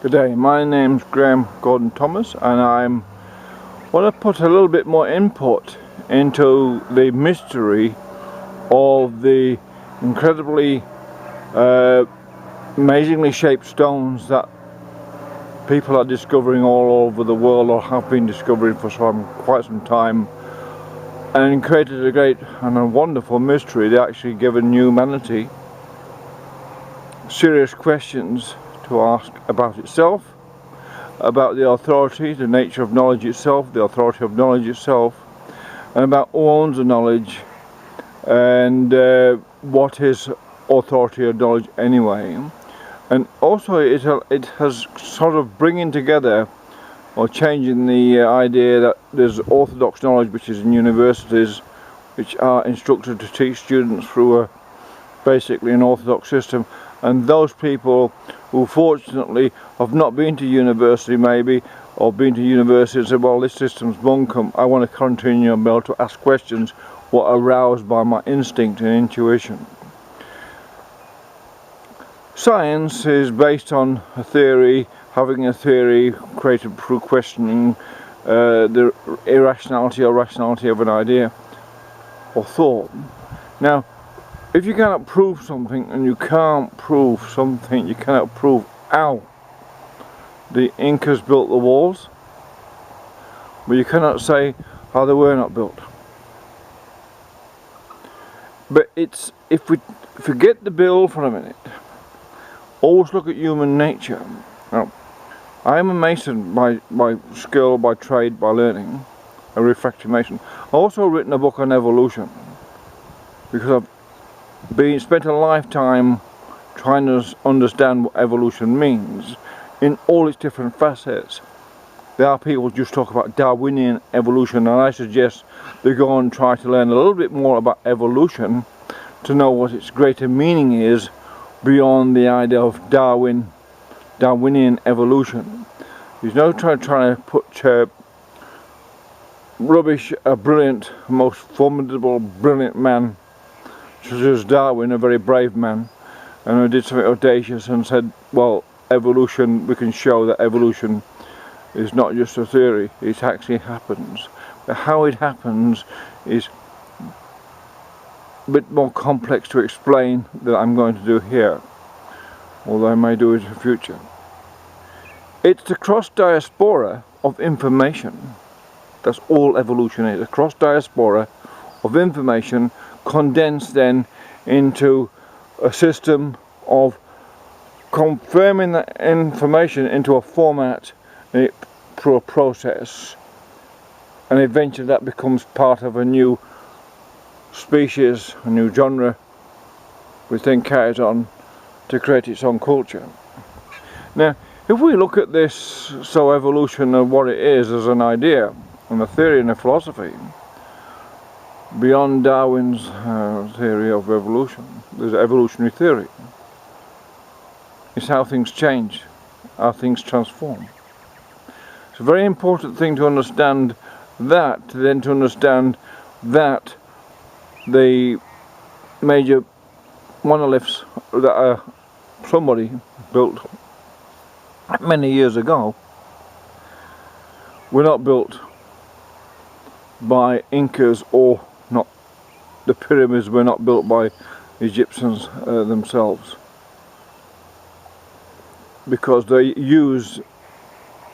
Good day, my name's Graham Gordon Thomas, and I want to put a little bit more input into the mystery of the incredibly amazingly shaped stones that people are discovering all over the world, or have been discovering for quite some time, and created a great and a wonderful mystery. They actually given humanity serious questions to ask about itself, about the authority, the nature of knowledge itself, the authority of knowledge itself, and about who owns the knowledge, and what is authority of knowledge anyway. And also it has sort of bringing together or changing the idea that there's orthodox knowledge, which is in universities, which are instructed to teach students through basically an orthodox system, and those people who fortunately have not been to university maybe, or been to university and said, well, this system's bunkum, I want to continue and be able to ask questions what are aroused by my instinct and intuition. Science is based on a theory, having a theory created through questioning the irrationality or rationality of an idea or thought. Now, if you cannot prove something, and you can't prove something, you cannot prove how the Incas built the walls, but you cannot say how they were not built. But it's, if we forget the bill for a minute, always look at human nature. Now, I am a mason by skill, by trade, by learning, a refractory mason. I've also written a book on evolution, because I've spent a lifetime trying to understand what evolution means in all its different facets. There are people who just talk about Darwinian evolution, and I suggest they go and try to learn a little bit more about evolution to know what its greater meaning is beyond the idea of Darwinian evolution. There's no trying to put rubbish a brilliant, most formidable, brilliant man such as Darwin, a very brave man, and who did something audacious and said, well, evolution, we can show that evolution is not just a theory, it actually happens. But how it happens is a bit more complex to explain than I'm going to do here, although I may do it in the future. It's the cross diaspora of information. That's all evolution is, a cross diaspora of information condensed then into a system of confirming that information into a format through a process, and eventually that becomes part of a new species, a new genre, which then carries on to create its own culture. Now, if we look at this, so evolution and what it is as an idea and a theory and a philosophy, beyond Darwin's theory of evolution, there's evolutionary theory. It's how things change, how things transform. It's a very important thing to understand that, then to understand that the major monoliths that somebody built many years ago were not built by Incas, or not, the pyramids were not built by Egyptians themselves, because they use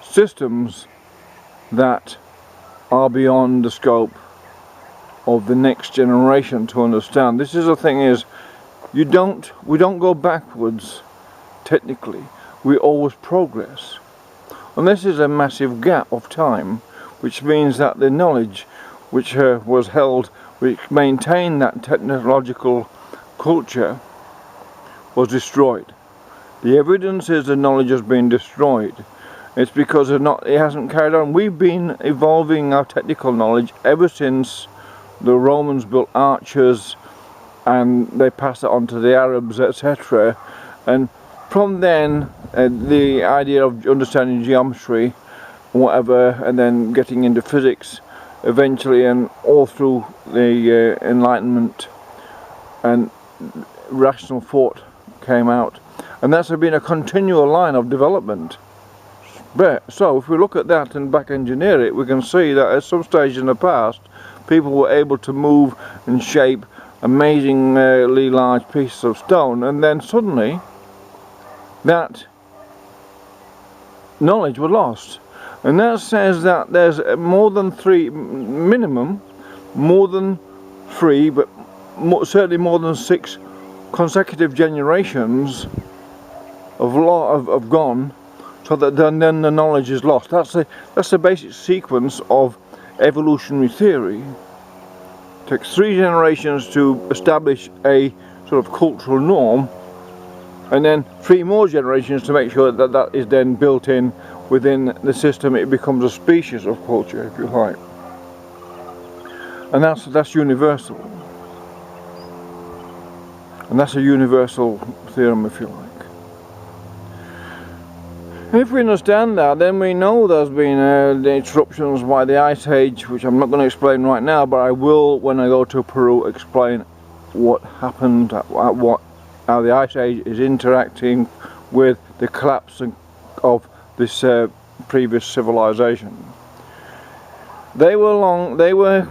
systems that are beyond the scope of the next generation to understand. This is the thing, is we don't go backwards technically, we always progress, and this is a massive gap of time, which means that the knowledge which was held, which maintained that technological culture, was destroyed. The evidence is the knowledge has been destroyed. It's because it hasn't carried on. We've been evolving our technical knowledge ever since the Romans built archers, and they passed it on to the Arabs, etc. And from then, the idea of understanding geometry, whatever, and then getting into physics eventually, and all through the Enlightenment, and rational thought came out, and that's been a continual line of development. So if we look at that and back engineer it, we can see that at some stage in the past people were able to move and shape amazingly large pieces of stone, and then suddenly that knowledge was lost. And that says that there's more than three, minimum, more than three, but certainly more than 6 consecutive generations of gone, so that then the knowledge is lost. That's the basic sequence of evolutionary theory. It takes 3 generations to establish a sort of cultural norm, and then 3 more generations to make sure that that is then built in within the system. It becomes a species of culture, if you like. And that's universal. And that's a universal theorem, if you like. And if we understand that, then we know there's been the interruptions by the Ice Age, which I'm not going to explain right now, but I will, when I go to Peru, explain what happened, how the Ice Age is interacting with the collapse of this previous civilization. They were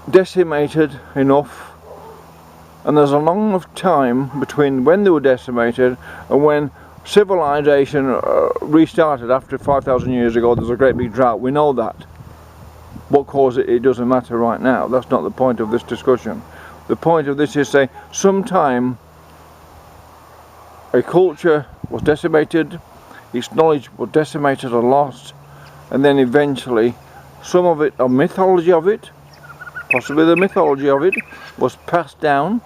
decimated enough, and there's a long enough time between when they were decimated and when civilization restarted after 5,000 years ago. There's a great big drought. We know that. What caused it, it doesn't matter right now. That's not the point of this discussion. The point of this is say sometime a culture was decimated, its knowledge was decimated or lost, and then eventually some of it, a mythology of it, possibly the mythology of it, was passed down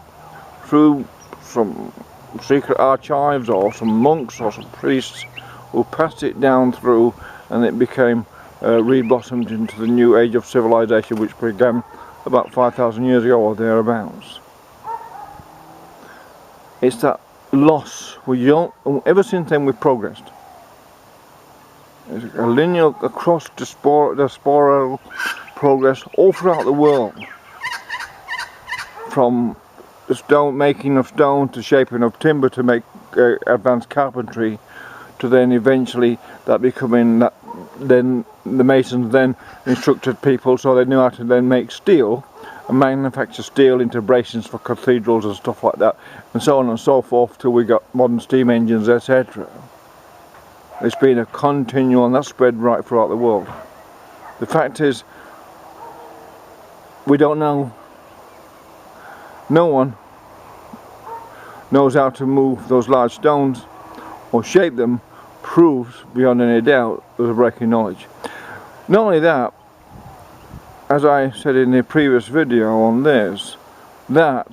through some secret archives or some monks or some priests who passed it down through, and it became re-blossomed into the new age of civilization, which began about 5,000 years ago or thereabouts. It's that loss. Ever since then we've progressed. It's a linear across the spiral progress all throughout the world, from the making of stone to shaping of timber to make advanced carpentry, to then eventually that becoming that, then the masons then instructed people so they knew how to then make steel and manufacture steel into bracings for cathedrals and stuff like that, and so on and so forth, till we got modern steam engines, etc. It's been a continual, and that's spread right throughout the world. The fact is, we don't know. No one knows how to move those large stones or shape them. Proves beyond any doubt there's a breaking knowledge. Not only that, as I said in the previous video on this, that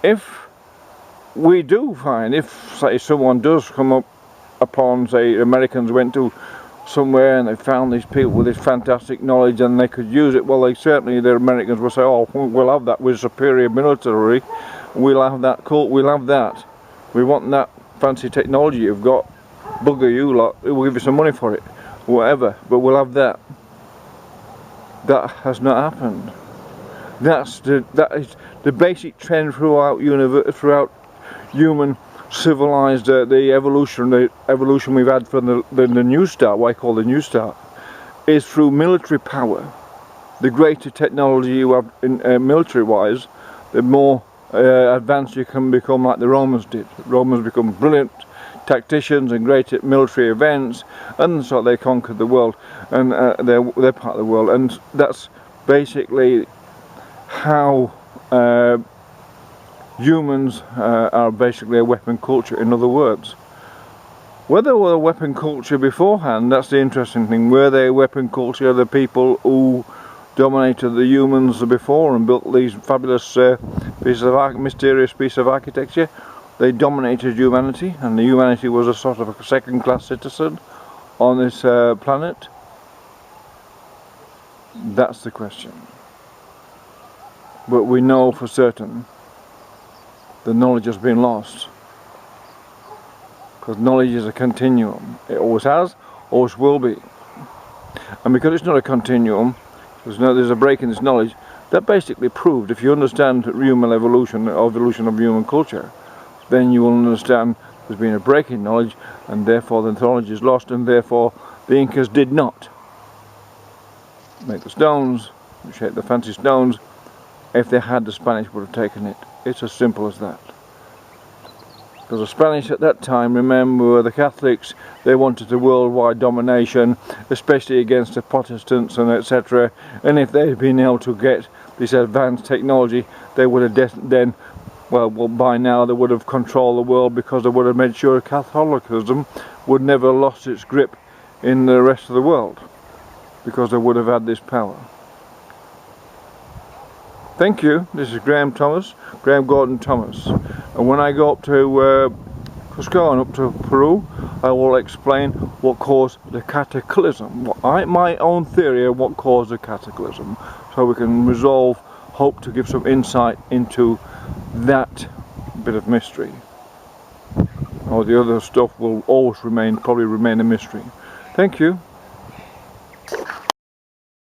if we do find, if say someone does come up upon, say Americans went to somewhere and they found these people with this fantastic knowledge and they could use it, well, the Americans will say, oh, we'll have that, we're superior military, we'll have that, cool, we'll have that, we want that fancy technology you've got, bugger you lot, we'll give you some money for it, whatever, but we'll have that. That has not happened. That is the basic trend throughout human civilized, the evolution we've had from the new start, what I call the new start, is through military power. The greater technology you have in military wise, the more advanced you can become, like the Romans did. The Romans become brilliant tacticians and great at military events, and so they conquered the world, and they're part of the world, and that's basically how humans are basically a weapon culture. In other words, whether they were a weapon culture beforehand, that's the interesting thing. Were they a weapon culture, the people who dominated the humans before and built these fabulous mysterious piece of architecture? They dominated humanity, and the humanity was a sort of a second-class citizen on this planet. That's the question. But we know for certain the knowledge has been lost, because knowledge is a continuum. It always has, always will be. And because it's not a continuum, there's a break in this knowledge. That basically proved, if you understand human evolution, or evolution of human culture, then you will understand there's been a break in knowledge, and therefore the knowledge is lost, and therefore the Incas did not make the stones, shape the fancy stones. If they had, the Spanish would have taken it. It's as simple as that. Because the Spanish at that time, remember, were the Catholics. They wanted a worldwide domination, especially against the Protestants and etc. And if they had been able to get this advanced technology, they would have then, well, by now they would have controlled the world, because they would have made sure Catholicism would never lost its grip in the rest of the world, because they would have had this power. Thank you. This is Graham Gordon Thomas, and when I go up to Cusco and up to Peru, I will explain what caused the cataclysm, my own theory of what caused the cataclysm, so we can hope to give some insight into that bit of mystery. All the other stuff will always probably remain a mystery. Thank you.